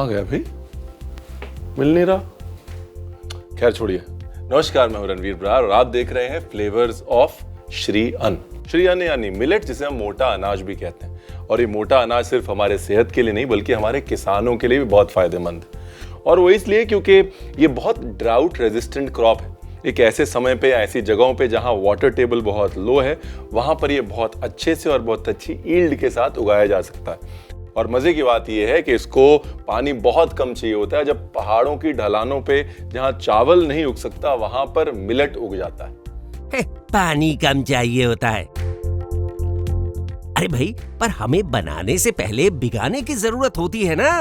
कहाँ गया भाई, मिल नहीं रहा। खैर छोड़िए। नमस्कार, मैं हूं रणवीर बरार और आप देख रहे हैं फ्लेवर्स ऑफ श्री अन्न। श्री अन्न यानी मिलेट, जिसे हम मोटा अनाज भी कहते हैं। और ये मोटा अनाज सिर्फ हमारे सेहत के लिए नहीं बल्कि हमारे किसानों के लिए भी बहुत फायदेमंद है। और वो इसलिए क्योंकि ये बहुत ड्राउट रेजिस्टेंट क्रॉप है। एक ऐसे समय पे, ऐसी जगहों पे जहां वाटर टेबल बहुत लो है, वहां पर ये बहुत अच्छे से और बहुत अच्छी ईल्ड के साथ उगाया जा सकता है। और मजे की बात यह है कि इसको पानी बहुत कम चाहिए होता है। जब पहाड़ों की ढलानों पे जहां चावल नहीं उग सकता, वहां पर मिलेट उग जाता है। पानी कम चाहिए होता है। अरे भाई, पर हमें बनाने से पहले भिगाने की जरूरत होती है ना।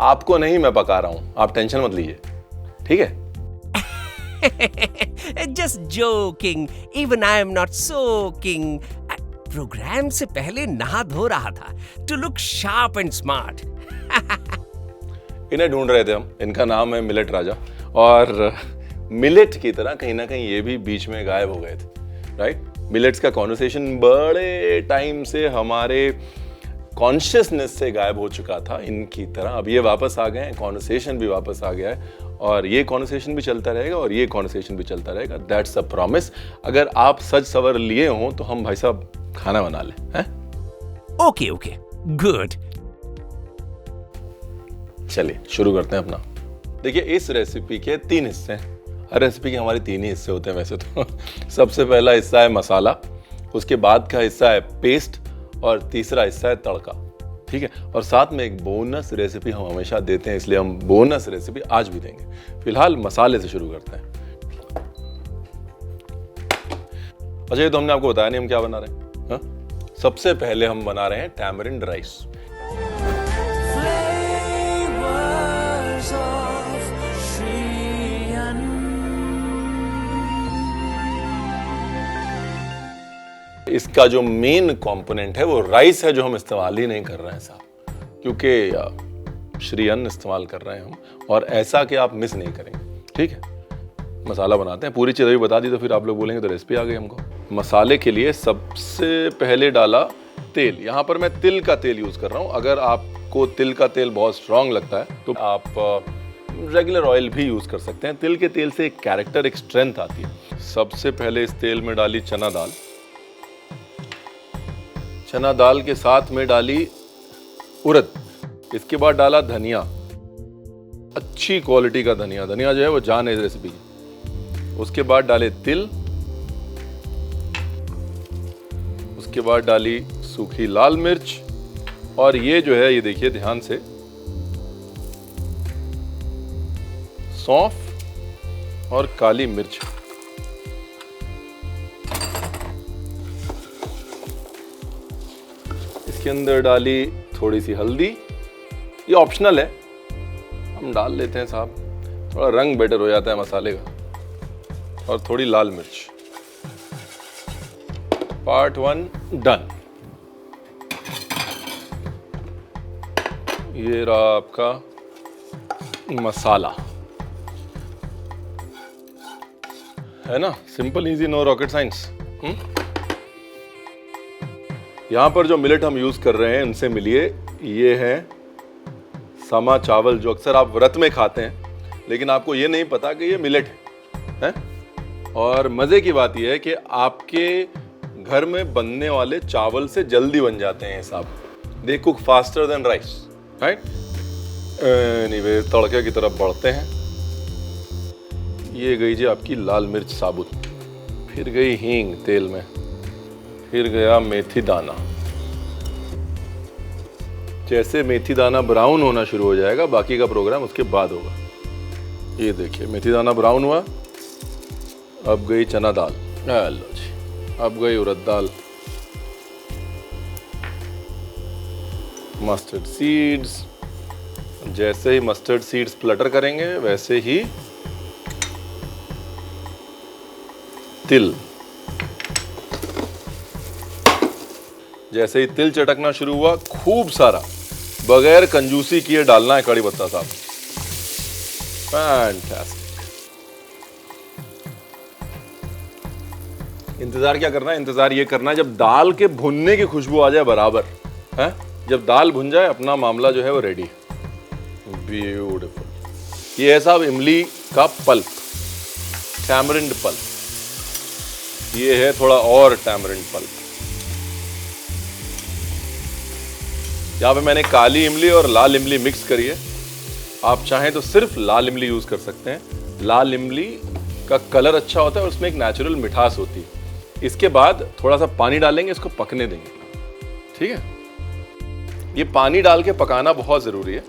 आपको नहीं, मैं पका रहा हूं, आप टेंशन मत लीजिए, ठीक है। Just joking. Even I am not soaking. Program से पहले नहा धो रहा था to look sharp and smart. इन्हें ढूंढ रहे थे हम। इनका नाम है मिलेट राजा। और मिलेट की तरह कहीं ना कहीं ये भी बीच में गायब हो गए थे, राइट। मिलेट्स का कॉन्वर्सेशन बड़े टाइम से हमारे कॉन्शियसनेस से गायब हो चुका था इनकी तरह। अब ये वापस आ गए हैं, कॉन्वर्सेशन भी वापस आ गया है और ये कॉन्वर्सेशन भी चलता रहेगा और ये कॉन्वर्सेशन भी चलता रहेगा। That's a promise. अगर आप सज सवर लिए हों तो हम भाई साहब खाना बना लें, हैं? Okay, good. चलिए शुरू करते हैं अपना। देखिए, इस रेसिपी के 3 हिस्से हैं। हर रेसिपी के हमारे 3 ही हिस्से होते हैं वैसे तो। सबसे पहला हिस्सा है मसाला, उसके बाद का हिस्सा है पेस्ट और तीसरा हिस्सा है तड़का, ठीक है। और साथ में एक बोनस रेसिपी हम हमेशा देते हैं, इसलिए हम बोनस रेसिपी आज भी देंगे। फिलहाल मसाले से शुरू करते हैं। अच्छा, ये तो हमने आपको बताया नहीं हम क्या बना रहे हैं। हाँ? सबसे पहले हम बना रहे हैं टैमरिंड राइस। इसका जो मेन कंपोनेंट है वो राइस है, जो हम इस्तेमाल ही नहीं कर रहे हैं साहब, क्योंकि श्री अन्न इस्तेमाल कर रहे हैं हम। और ऐसा कि आप मिस नहीं करेंगे, ठीक है। मसाला बनाते हैं। पूरी चीज़ भी बता दी तो फिर आप लोग बोलेंगे तो रेसिपी आ गई हमको। मसाले के लिए सबसे पहले डाला तेल। यहाँ पर मैं तिल का तेल यूज़ कर रहा हूँ। अगर आपको तिल का तेल बहुत स्ट्रांग लगता है तो आप रेगुलर ऑयल भी यूज़ कर सकते हैं। तिल के तेल से एक कैरेक्टर, एक स्ट्रेंथ आती है। सबसे पहले इस तेल में डाली चना दाल। चना दाल के साथ में डाली उड़द। इसके बाद डाला धनिया, अच्छी क्वालिटी का धनिया। धनिया जो है वो जान है इस रेसिपी की। उसके बाद डाले तिल। उसके बाद डाली सूखी लाल मिर्च। और ये जो है, ये देखिए ध्यान से, सौंफ और काली मिर्च। इसके अंदर डाली थोड़ी सी हल्दी, ये ऑप्शनल है, हम डाल लेते हैं साहब, थोड़ा रंग बेटर हो जाता है मसाले का। और थोड़ी लाल मिर्च। Part 1 done. ये रहा आपका मसाला, है ना। Simple, easy, no rocket science. यहां पर जो मिलेट हम यूज कर रहे हैं उनसे मिलिए। ये है समा चावल, जो अक्सर आप व्रत में खाते हैं, लेकिन आपको ये नहीं पता कि ये मिलेट है। और मजे की बात यह है कि आपके घर में बनने वाले चावल से जल्दी बन जाते हैं साहब। They cook faster than rice, right. Anyway, तड़के की तरफ बढ़ते हैं। ये गई जी आपकी लाल मिर्च साबुत, फिर गई हींग तेल में, फिर गया मेथी दाना। जैसे मेथी दाना ब्राउन होना शुरू हो जाएगा, बाकी का प्रोग्राम उसके बाद होगा। ये देखिए मेथी दाना ब्राउन हुआ। अब गई चना दाल, लो जी। अब गई उड़द दाल, मस्टर्ड सीड्स। जैसे ही मस्टर्ड सीड्स फ्लटर करेंगे वैसे ही तिल। जैसे ही तिल चटकना शुरू हुआ, खूब सारा, बगैर कंजूसी किए डालना है कड़ी पत्ता साहब। फैंटास्टिक। इंतजार क्या करना है? इंतजार ये करना है जब दाल के भुनने की खुशबू आ जाए बराबर, है। जब दाल भुन जाए अपना मामला जो है वो रेडी। ब्यूटीफुल। ये है साहब इमली का पल्प, टैमरिंड पल्प। ये है थोड़ा और टैमरिंड पल्प। यहाँ पे मैंने काली इमली और लाल इमली मिक्स करी है। आप चाहें तो सिर्फ लाल इमली यूज कर सकते हैं। लाल इमली का कलर अच्छा होता है और उसमें एक नेचुरल मिठास होती है। इसके बाद थोड़ा सा पानी डालेंगे, इसको पकने देंगे। ठीक है, ये पानी डाल के पकाना बहुत जरूरी है।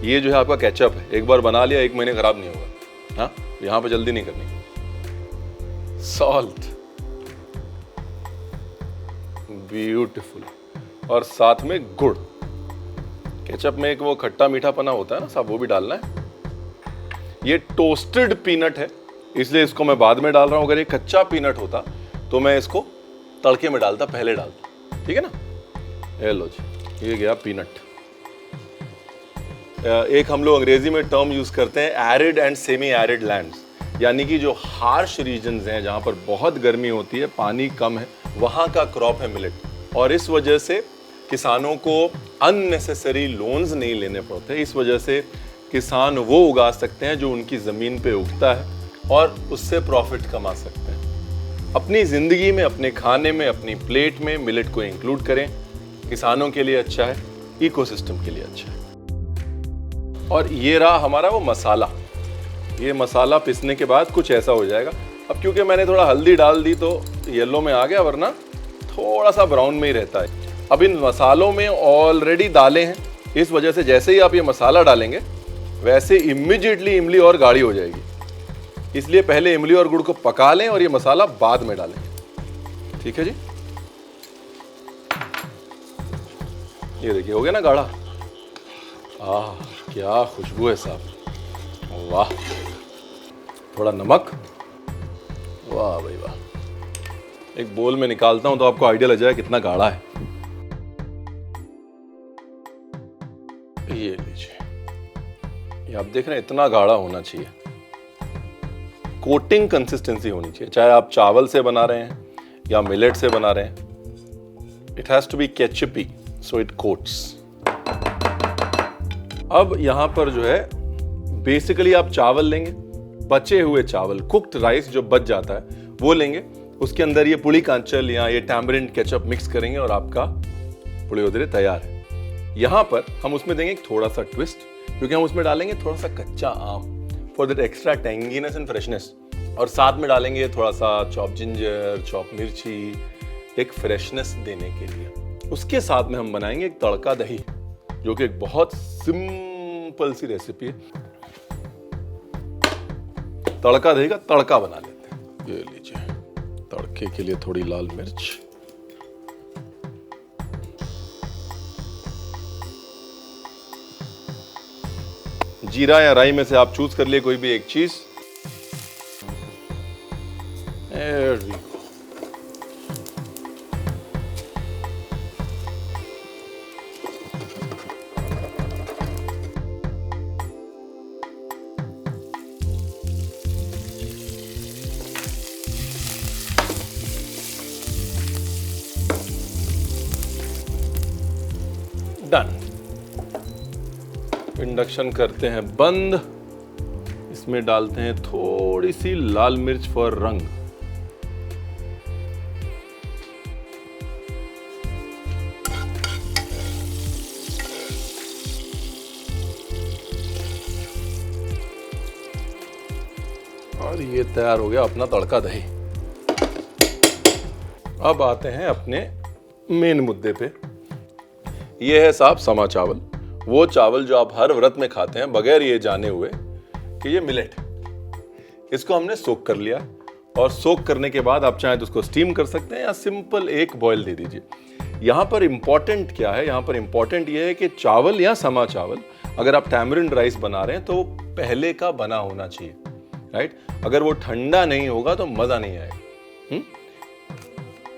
ये जो है आपका केचप है, एक बार बना लिया 1 महीने खराब नहीं होगा। हाँ, यहां पे जल्दी नहीं करनी। सॉल्ट, ब्यूटीफुल, और साथ में गुड़। केचप में एक वो खट्टा मीठा पना होता है ना साहब, वो भी डालना है। ये टोस्टेड पीनट है, इसलिए इसको मैं बाद में डाल रहा हूं। अगर ये कच्चा पीनट होता तो मैं इसको तड़के में डालता, पहले डालता। ठीक है ना। ये लो जी, ये गया पीनट। एक हम लोग अंग्रेजी में टर्म यूज करते हैं, arid and semi arid lands, यानी कि जो हार्श रीजन्स हैं, जहां पर बहुत गर्मी होती है, पानी कम है, वहां का क्रॉप है मिलेट। और इस वजह से किसानों को अननेसेसरी लोन्स नहीं लेने पड़ते। इस वजह से किसान वो उगा सकते हैं जो उनकी ज़मीन पे उगता है और उससे प्रॉफिट कमा सकते हैं। अपनी ज़िंदगी में, अपने खाने में, अपनी प्लेट में मिलेट को इंक्लूड करें। किसानों के लिए अच्छा है, इकोसिस्टम के लिए अच्छा है। और ये रहा हमारा वो मसाला। ये मसाला पिसने के बाद कुछ ऐसा हो जाएगा। अब क्योंकि मैंने थोड़ा हल्दी डाल दी तो येलो में आ गया, वरना थोड़ा सा ब्राउन में ही रहता है। अब इन मसालों में ऑलरेडी दालें हैं, इस वजह से जैसे ही आप ये मसाला डालेंगे वैसे इमीडिएटली इमली और गाढ़ी हो जाएगी। इसलिए पहले इमली और गुड़ को पका लें और ये मसाला बाद में डालें। ठीक है जी। ये देखिए हो गया ना गाढ़ा। क्या खुशबू है साहब, वाह। थोड़ा नमक, वाह भाई वाह। एक बोल में निकालता हूं तो आपको आइडिया लग जाए कितना गाढ़ा है। ये लीजिए, ये आप देख रहे हैं, इतना गाढ़ा होना चाहिए। कोटिंग कंसिस्टेंसी होनी चाहिए, चाहे आप चावल से बना रहे हैं या मिलेट से बना रहे हैं। It has to be ketchupy so it coats. अब यहां पर जो है बेसिकली आप चावल लेंगे, बचे हुए चावल, कुक्ड राइस जो बच जाता है वो लेंगे। उसके अंदर ये पुली कांचल या ये टैमरिंड केचप मिक्स करेंगे और आपका पुलियोदरे तैयार है। यहां पर हम उसमें देंगे एक थोड़ा सा ट्विस्ट, क्योंकि हम उसमें डालेंगे थोड़ा सा कच्चा आम for that extra tanginess and freshness. और साथ में डालेंगे थोड़ा सा चॉप जिंजर, चॉप मिर्ची, एक फ्रेशनेस देने के लिए। उसके साथ में हम बनाएंगे एक तड़का दही, जो कि एक बहुत सिंपल सी रेसिपी है। तड़का दही का तड़का बना लेते हैं। ये लीजिए, तड़के के लिए थोड़ी लाल मिर्च, जीरा या राई में से आप चूज कर लिए कोई भी एक चीज। There we go. Done. Induction करते हैं बंद। इसमें डालते हैं थोड़ी सी लाल मिर्च फॉर रंग। और ये तैयार हो गया अपना तड़का दही। अब आते हैं अपने मेन मुद्दे पे। ये है साहब समा चावल, वो चावल जो आप हर व्रत में खाते हैं बगैर ये जाने हुए कि ये मिलेट। इसको हमने सोक कर लिया, और सोक करने के बाद आप चाहें तो उसको स्टीम कर सकते हैं या सिंपल एक बॉयल दे दीजिए। यहाँ पर इंपॉर्टेंट क्या है, यहाँ पर इंपॉर्टेंट ये है कि चावल या समा चावल अगर आप टैमरिंड राइस बना रहे हैं तो पहले का बना होना चाहिए, राइट। अगर वो ठंडा नहीं होगा तो मजा नहीं आएगा।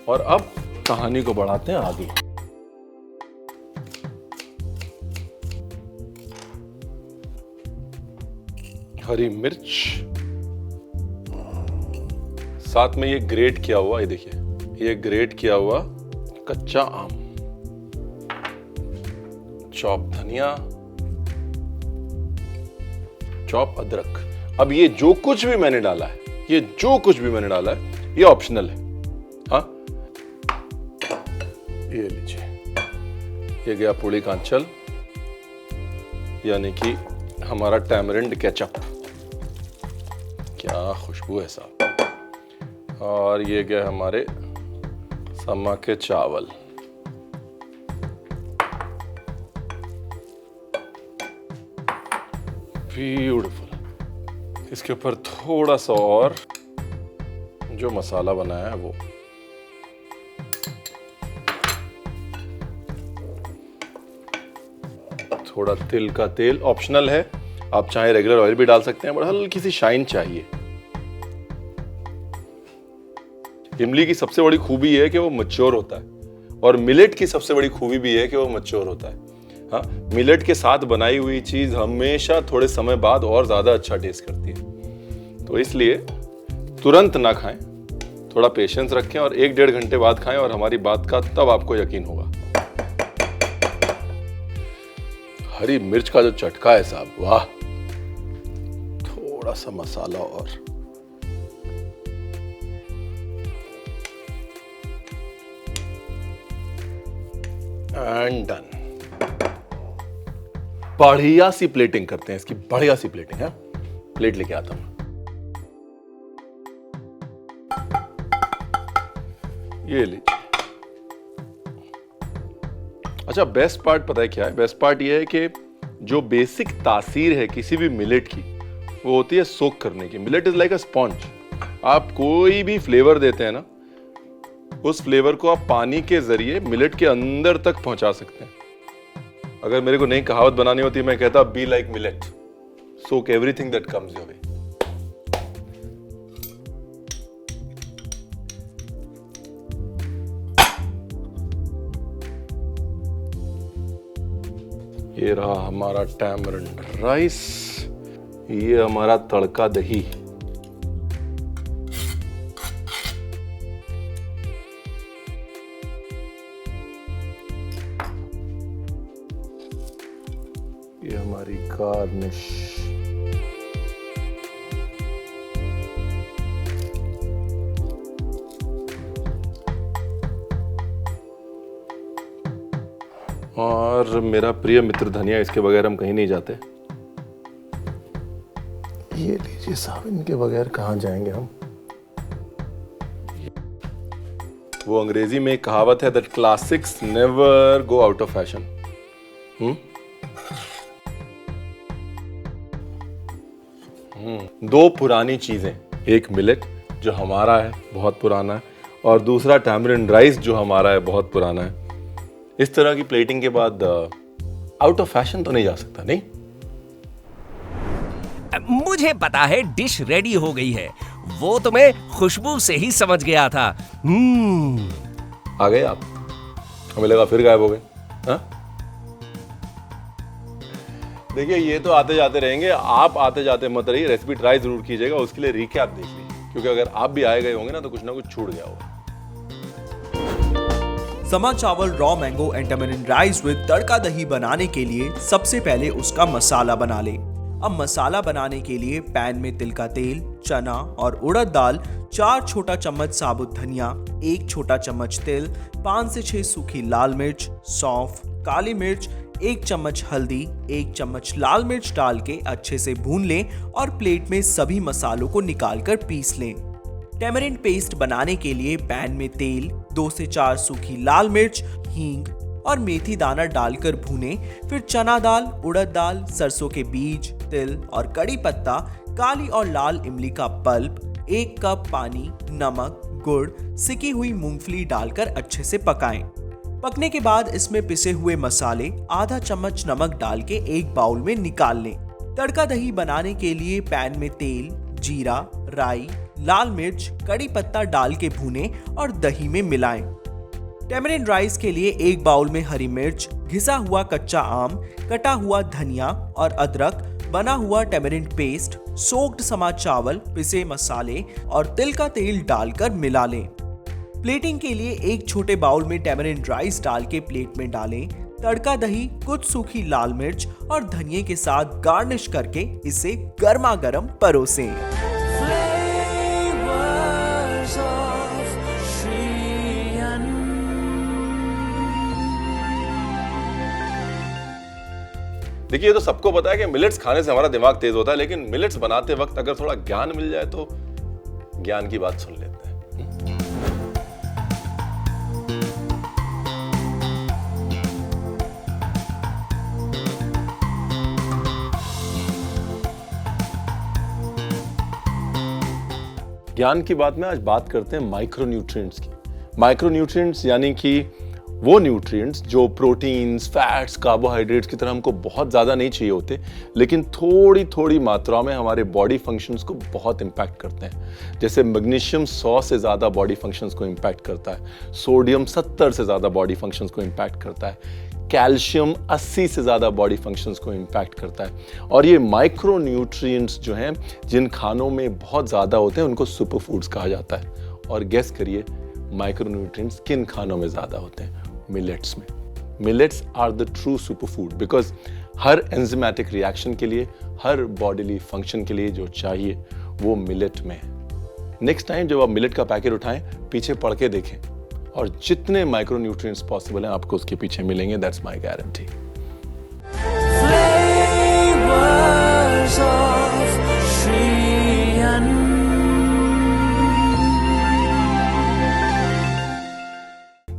और अब कहानी को बढ़ाते हैं आगे। हरी मिर्च, साथ में ये ग्रेट किया हुआ, ये देखिए ये ग्रेट किया हुआ कच्चा आम, चॉप धनिया, चॉप अदरक। अब ये जो कुछ भी मैंने डाला है, ये ऑप्शनल है। हाँ, ये लीजिए, ये गया पुड़ी कांचल, यानी कि हमारा टैमरिंड केचप। क्या खुशबू है साहब। और ये गए हमारे समा के चावल। ब्यूटीफुल। इसके ऊपर थोड़ा सा और जो मसाला बनाया है वो, थोड़ा तिल का तेल ऑप्शनल है, आप चाहे रेगुलर ऑयल भी डाल सकते हैं, बट हल्की सी शाइन चाहिए। इमली की सबसे बड़ी खूबी है कि वो मैच्योर होता है, और मिलेट की सबसे बड़ी खूबी भी है कि वो मैच्योर होता है। हाँ, मिलेट के साथ बनाई हुई चीज हमेशा थोड़े समय बाद और ज्यादा अच्छा टेस्ट करती है। तो इसलिए तुरंत ना खाएं, थोड़ा पेशेंस रखें और 1-1.5 घंटे बाद खाएं, और हमारी बात का तब आपको यकीन होगा। हरी मिर्च का जो चटका है साहब, वाह। थोड़ा सा मसाला और, एंड डन। बढ़िया सी प्लेटिंग करते हैं इसकी, बढ़िया सी प्लेटिंग है। प्लेट लेके आता हूं। ये लीजिए। अच्छा, बेस्ट पार्ट पता है क्या है? बेस्ट पार्ट ये है कि जो बेसिक तासीर है किसी भी मिलेट की, वो होती है सोक करने की। Millet is like a sponge. आप कोई भी फ्लेवर देते हैं ना, उस फ्लेवर को आप पानी के जरिए मिलेट के अंदर तक पहुंचा सकते हैं। अगर मेरे को नई कहावत बनानी होती, मैं कहता be like millet, soak everything that comes your way. ये रहा हमारा टैमरिंड राइस, ये हमारा तड़का दही। ये हमारी गार्निश। और मेरा प्रिय मित्र धनिया, इसके बगैर हम कहीं नहीं जाते। ये लीजिए साहब, इनके बगैर कहाँ जाएंगे हम। वो अंग्रेजी में एक कहावत है that classics never go out of fashion. दो पुरानी चीजें, एक मिलेट जो हमारा है, बहुत पुराना है, और दूसरा टैमरिंड राइस जो हमारा है, बहुत पुराना है। इस तरह की प्लेटिंग के बाद आउट ऑफ फैशन तो नहीं जा सकता, नहीं? मुझे पता है डिश रेडी हो गई है, वो तो मैं खुशबू से ही समझ गया था। आ गए आप? हमें लगा फिर गायब हो गए। हाँ? देखिए, ये तो आते जाते रहेंगे, आप आते जाते मत रहिए। रेसिपी ट्राई जरूर कीजिएगा, उसके लिए रिकैप देख लीजिए, क्योंकि अगर आप भी आए गए होंगे ना, तो कुछ ना कुछ छूट गया होगा। समा चावल raw mango and tamarind rice with tadka दही बनाने के लिए सबसे पहले उसका मसाला बना लें। अब मसाला बनाने के लिए पैन में तिल का तेल, चना और उड़द दाल, 4 छोटा चम्मच साबुत धनिया, 1 छोटा चम्मच तिल, 5 से 6 सूखी लाल मिर्च, सौंफ, काली मिर्च, 1 चम्मच हल्दी, 1 चम्मच लाल मिर्च डाल के अच्छे से भून लें और प्लेट में सभी मसालों को निकालकर पीस लें। टैमरिंड पेस्ट बनाने के लिए पैन में तेल, 2 से 4 सूखी लाल मिर्च, हींग और मेथी दाना डालकर भूनें। फिर चना दाल, उड़द दाल, सरसों के बीज, तिल और कड़ी पत्ता, काली और लाल इमली का पल्प, 1 कप पानी, नमक, गुड़, सिकी हुई मूंगफली डालकर अच्छे से पकाएं। पकने के बाद इसमें पिसे हुए मसाले, आधा चम्मच नमक डाल के एक बाउल में निकाल लें। तड़का दही बनाने के लिए पैन में तेल, जीरा, राई, लाल मिर्च, कड़ी पत्ता डाल के भूनें और दही में मिलाएं। टैमरिंड राइस के लिए एक बाउल में हरी मिर्च, घिसा हुआ कच्चा आम, कटा हुआ धनिया और अदरक, बना हुआ टैमरिंड पेस्ट, सोक्ड समा चावल, पिसे मसाले और तिल का तेल डालकर मिला लें। प्लेटिंग के लिए एक छोटे बाउल में टैमरिंड राइस डाल के प्लेट में डालें। तड़का दही, कुछ सूखी लाल मिर्च और धनिए के साथ गार्निश करके इसे गर्मा गर्म परोसें। देखिए, ये तो सबको पता है कि मिलेट्स खाने से हमारा दिमाग तेज होता है, लेकिन मिलेट्स बनाते वक्त अगर थोड़ा ज्ञान मिल जाए तो ज्ञान की बात सुन लेते हैं। ज्ञान की बात में आज बात करते हैं माइक्रोन्यूट्रिएंट्स की। माइक्रोन्यूट्रिएंट्स यानी कि वो न्यूट्रिएंट्स जो प्रोटीन्स, फैट्स, कार्बोहाइड्रेट्स की तरह हमको बहुत ज़्यादा नहीं चाहिए होते, लेकिन थोड़ी थोड़ी मात्रा में हमारे बॉडी फंक्शंस को बहुत इम्पैक्ट करते हैं। जैसे मैग्नीशियम 100 से ज़्यादा बॉडी फंक्शंस को इम्पैक्ट करता है, सोडियम 70 से ज़्यादा बॉडी फंक्शंस को इम्पैक्ट करता है, कैल्शियम 80 से ज़्यादा बॉडी फंक्शंस को इम्पैक्ट करता है। और ये माइक्रो न्यूट्रिएंट्स जो हैं, जिन खानों में बहुत ज़्यादा होते हैं, उनको सुपर फूड्स कहा जाता है। और गेस करिए, माइक्रो न्यूट्रिएंट्स किन खानों में ज़्यादा होते हैं? मिलेट्स में। Millets are the true super food, because हर एंजाइमेटिक रिएक्शन के लिए, हर बॉडीली फंक्शन के लिए जो चाहिए वो मिलेट में है। नेक्स्ट टाइम जब आप मिलेट का पैकेट उठाएं, पीछे पढ़ के देखें और जितने माइक्रोन्यूट्रिएंट्स पॉसिबल हैं आपको उसके पीछे मिलेंगे। That's my guarantee.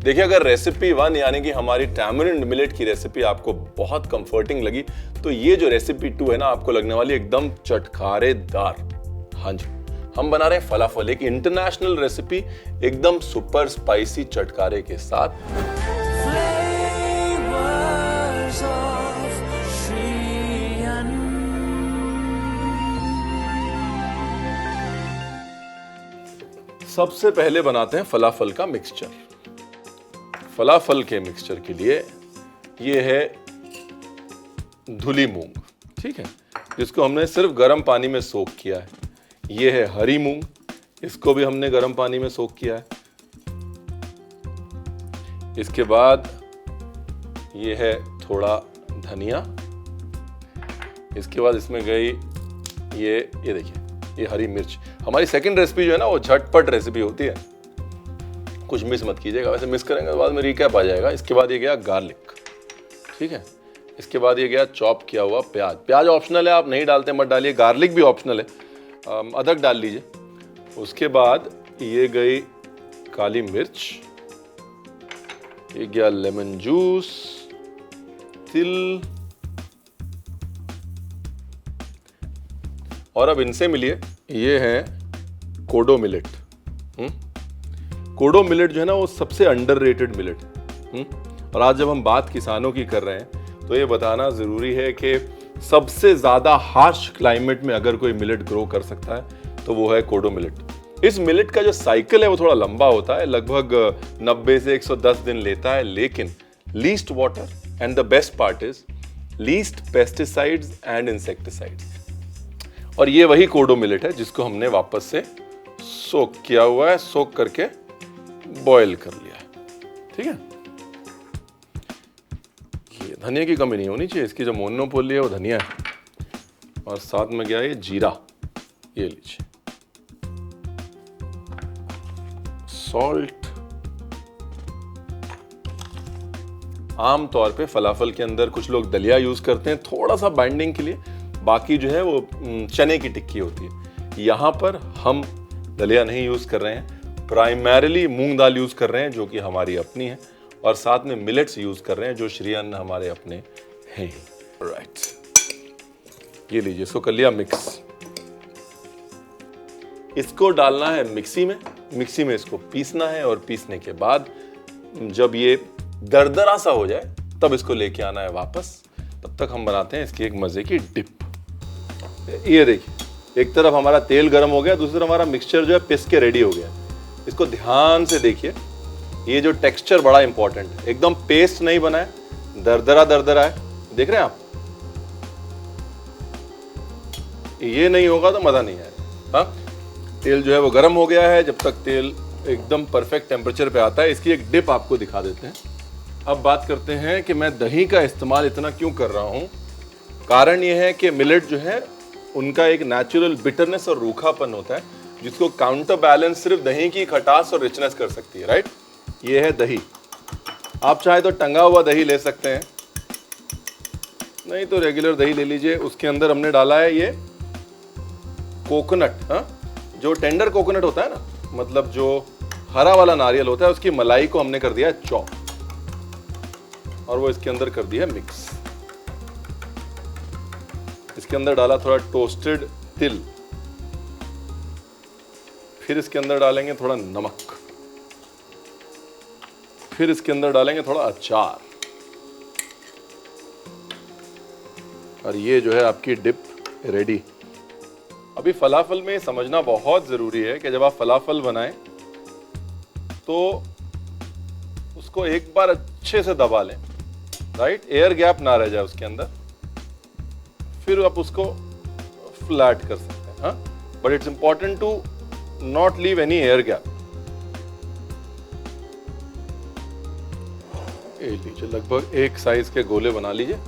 देखिए, अगर रेसिपी 1 यानी कि हमारी टैमरिंड मिलेट की रेसिपी आपको बहुत कंफर्टिंग लगी, तो ये जो रेसिपी 2 है ना, आपको लगने वाली एकदम चटखारेदार। हाँ जी, हम बना रहे हैं फलाफल, एक इंटरनेशनल रेसिपी, एकदम सुपर स्पाइसी चटकारे के साथ। सबसे पहले बनाते हैं फलाफल का मिक्सचर। फलाफल के मिक्सचर के लिए ये है धुली मूंग, ठीक है, जिसको हमने सिर्फ गर्म पानी में सोक किया है। ये है हरी मूंग, इसको भी हमने गर्म पानी में सोक किया है। इसके बाद ये है थोड़ा धनिया। इसके बाद इसमें गई ये देखिए, ये हरी मिर्च। हमारी सेकंड रेसिपी जो है ना, वो झटपट रेसिपी होती है, कुछ मिस मत कीजिएगा, वैसे मिस करेंगे तो बाद में रिकैप आ जाएगा। इसके बाद ये गया गार्लिक, ठीक है। इसके बाद ये गया चॉप किया हुआ प्याज। प्याज ऑप्शनल है, आप नहीं डालते मत डालिए। गार्लिक भी ऑप्शनल है, अदरक डाल लीजिए। उसके बाद ये गई काली मिर्च, ये गया लेमन जूस, तिल, और अब इनसे मिलिए, ये है कोडो मिलेट। कोडो मिलेट जो है ना, वो सबसे अंडररेटेड मिलेट है। और आज जब हम बात किसानों की कर रहे हैं, तो ये बताना जरूरी है कि सबसे ज्यादा हार्श क्लाइमेट में अगर कोई मिलेट ग्रो कर सकता है तो वो है कोडो मिलेट। इस मिलेट का जो साइकिल है वो थोड़ा लंबा होता है, लगभग 90 से 110 दिन लेता है, लेकिन least water and the best part is least pesticides and insecticides. और ये वही कोडो मिलेट है जिसको हमने वापस से सोक किया हुआ है, सोक करके बॉयल कर लिया है, ठीक है। ये धनिया की कमी नहीं होनी चाहिए, इसकी जो मोनोपोली है वो धनिया है। और साथ में गया ये जीरा, ये लीजिए, सॉल्ट। आम तौर पे फलाफल के अंदर कुछ लोग दलिया यूज करते हैं थोड़ा सा बाइंडिंग के लिए, बाकी जो है वो चने की टिक्की होती है। यहां पर हम दलिया नहीं यूज कर रहे हैं, प्राइमरीली मूंग दाल यूज कर रहे हैं जो कि हमारी अपनी है, और साथ में मिलेट्स यूज कर रहे हैं जो श्री अन्न हमारे अपने हैं। राइट, ये लीजिए, इसको कर लिया मिक्स। इसको डालना है मिक्सी में, मिक्सी में इसको पीसना है, और पीसने के बाद जब ये दरदरा सा हो जाए तब इसको लेके आना है वापस। तब तक हम बनाते हैं इसकी एक मजे की डिप। ये देखिए, एक तरफ हमारा तेल गर्म हो गया, दूसरी तरफ हमारा मिक्सचर जो है पिस के रेडी हो गया। इसको ध्यान से देखिए, ये जो टेक्सचर बड़ा इंपॉर्टेंट है, एकदम पेस्ट नहीं बना है, दरदरा दरदरा है, देख रहे हैं आप। ये नहीं होगा तो मजा नहीं आएगा। हाँ, तेल जो है वो गर्म हो गया है। जब तक तेल एकदम परफेक्ट टेम्परेचर पे आता है, इसकी एक डिप आपको दिखा देते हैं। अब बात करते हैं कि मैं दही का इस्तेमाल इतना क्यों कर रहा हूं। कारण यह है कि मिलेट जो है उनका एक नेचुरल बिटरनेस और रूखापन होता है, जिसको काउंटर बैलेंस सिर्फ दही की खटास और रिचनेस कर सकती है, राइट। ये है दही। आप चाहे तो टंगा हुआ दही ले सकते हैं, नहीं तो रेगुलर दही ले लीजिए। उसके अंदर हमने डाला है ये कोकोनट, हाँ, जो टेंडर कोकोनट होता है ना, मतलब जो हरा वाला नारियल होता है, उसकी मलाई को हमने कर दिया है चॉप और वो इसके अंदर कर दिया है मिक्स। इसके अंदर डाला थोड़ा टोस्टेड तिल, फिर इसके अंदर डालेंगे थोड़ा नमक, फिर इसके अंदर डालेंगे थोड़ा अचार, और ये जो है आपकी डिप रेडी। अभी फलाफल में समझना बहुत जरूरी है कि जब आप फलाफल बनाएं तो उसको एक बार अच्छे से दबा लें, राइट, एयर गैप ना रह जाए उसके अंदर, फिर आप उसको फ्लैट कर सकते हैं, हाँ, but it's important to not leave any air gap. ये लीजिए, लगभग एक साइज के गोले बना लीजिए।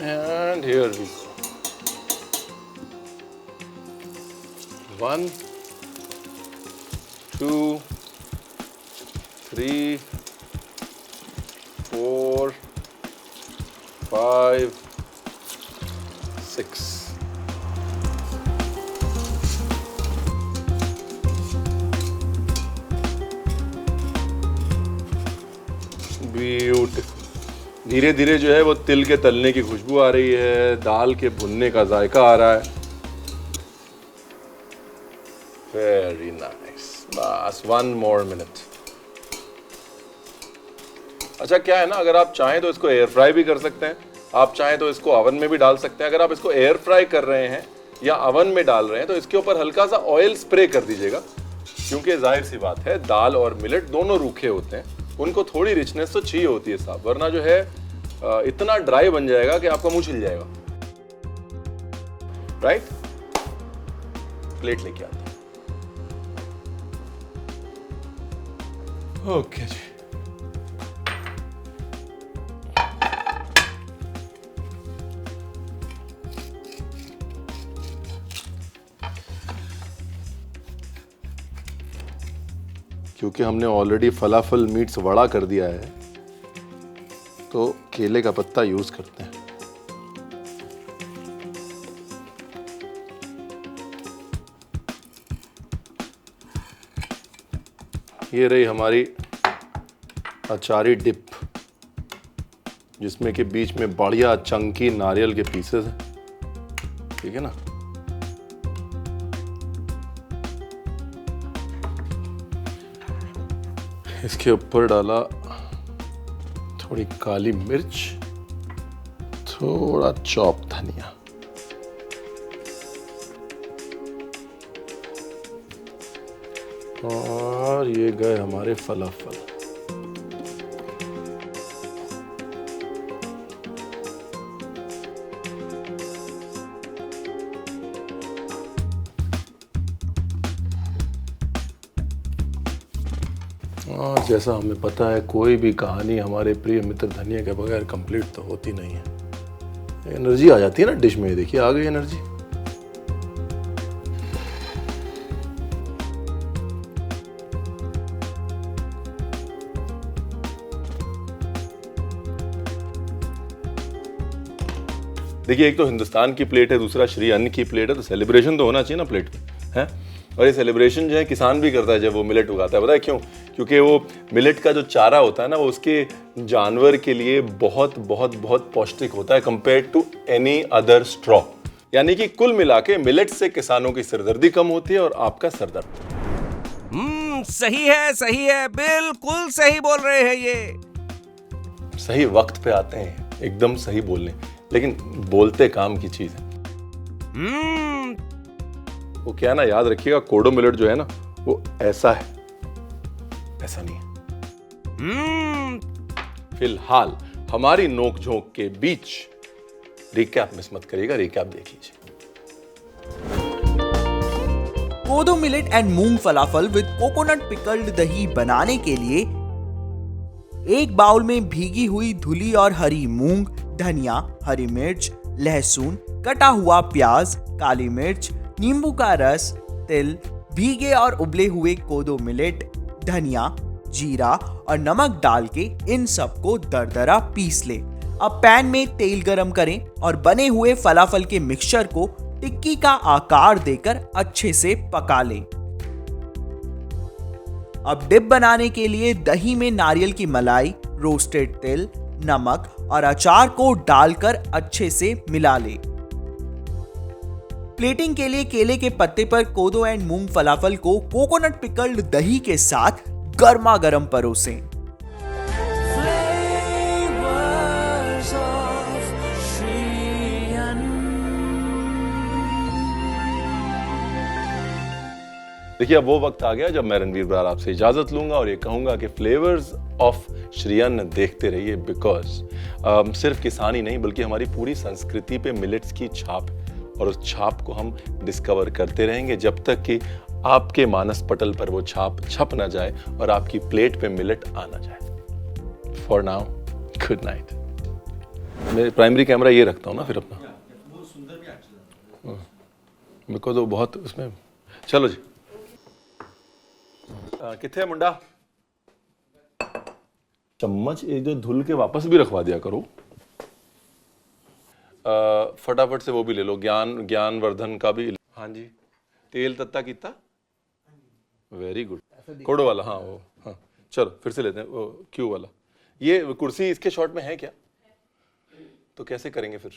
And here we go. 1, 2, 3, 4, 5, 6. Beautiful. धीरे धीरे जो है वो तिल के तलने की खुशबू आ रही है, दाल के भुनने का जायका आ रहा है। Very nice. बस 1 more minute। अच्छा, क्या है ना, अगर आप चाहें तो इसको एयर फ्राई भी कर सकते हैं, आप चाहें तो इसको ओवन में भी डाल सकते हैं। अगर आप इसको एयर फ्राई कर रहे हैं या ओवन में डाल रहे हैं तो इसके ऊपर हल्का सा ऑयल स्प्रे कर दीजिएगा, क्योंकि जाहिर सी बात है दाल और मिलेट दोनों रूखे होते हैं, उनको थोड़ी रिचनेस तो चाहिए होती है साहब, वरना जो है इतना ड्राई बन जाएगा कि आपका मुंह छिल जाएगा, राइट। प्लेट लेके आते हैं। ओके जी, क्योंकि हमने ऑलरेडी फलाफल मीट्स वड़ा कर दिया है तो केले का पत्ता यूज करते हैं। ये रही हमारी अचारी डिप, जिसमें कि बीच में बढ़िया चंकी नारियल के पीसेस हैं, ठीक है ना। इसके ऊपर डाला थोड़ी काली मिर्च, थोड़ा चॉप धनिया, और ये गए हमारे फलाफल। और जैसा हमें पता है, कोई भी कहानी हमारे प्रिय मित्र धनिया के बगैर कंप्लीट तो होती नहीं है। एनर्जी आ जाती है ना डिश में, देखिए आ गई एनर्जी। देखिए, एक तो हिंदुस्तान की प्लेट है, दूसरा श्री अन्न की प्लेट है, तो सेलिब्रेशन तो होना चाहिए ना प्लेट पे, है। और ये सेलिब्रेशन जो है किसान भी करता है जब वो मिलेट उगाता है। पता है क्यों? क्योंकि वो मिलेट का जो चारा होता है ना, वो उसके जानवर के लिए बहुत बहुत बहुत पौष्टिक होता है compare to any other straw. यानी कि कुल मिला के मिलेट से किसानों की सिरदर्दी कम होती है और आपका सरदर्द। सही है, बिल्कुल सही बोल रहे हैं ये। सही वक्त पे आते हैं, एकदम सही बोलने, लेकिन बोलते काम की चीज है। वो क्या है ना, याद रखिएगा, कोडो मिलेट जो है ना वो ऐसा है, ऐसा नहीं है। फिलहाल हमारी नोक-झोंक के बीच रिकैप मिस मत करिएगा, रिकैप देख लीजिए। कोदो millet and moong falafel with coconut pickled दही बनाने के लिए एक बाउल में भीगी हुई धुली और हरी मूंग, धनिया, हरी मिर्च, लहसुन, कटा हुआ प्याज, काली मिर्च, नींबू का रस, तिल, भीगे और उबले हुए कोदो मिलेट, धनिया, जीरा और नमक डाल के इन सबको दरदरा पीस ले। अब पैन में तेल गरम करें और बने हुए फलाफल के मिक्सचर को टिक्की का आकार देकर अच्छे से पका लें। अब डिप बनाने के लिए दही में नारियल की मलाई, रोस्टेड तिल, नमक और अचार को डालकर अच्छे से मिला लें। प्लेटिंग के लिए केले के पत्ते पर कोदो एंड मूंग फलाफल को कोकोनट पिकल्ड दही के साथ गर्मा गर्म परोसें। देखिए, अब वो वक्त आ गया जब मैं रणवीर बरार आपसे इजाजत लूंगा और ये कहूंगा कि फ्लेवर्स ऑफ श्री अन्न देखते रहिए, बिकॉज सिर्फ किसान ही नहीं बल्कि हमारी पूरी संस्कृति पे मिलेट्स की छाप है और उस छाप को हम डिस्कवर करते रहेंगे जब तक कि आपके मानस पटल पर वो छाप छप ना जाए और आपकी प्लेट पे मिलेट आ ना जाए। For now, good night. मैं प्राइमरी कैमरा ये रखता हूँ ना फिर अपना, बिकॉज वो बहुत उसमें। चलो जी, किथे मुंडा, चम्मच एक जो धुल के वापस भी रखवा दिया करो। फटाफट से वो भी ले लो, ज्ञानवर्धन का भी। हाँ जी, तेल तत्ता कीता, वेरी गुड। कोडो वाला, हाँ वो, हाँ चलो फिर से लेते हैं वो क्यू वाला। ये कुर्सी इसके शॉट में है क्या? तो कैसे करेंगे फिर?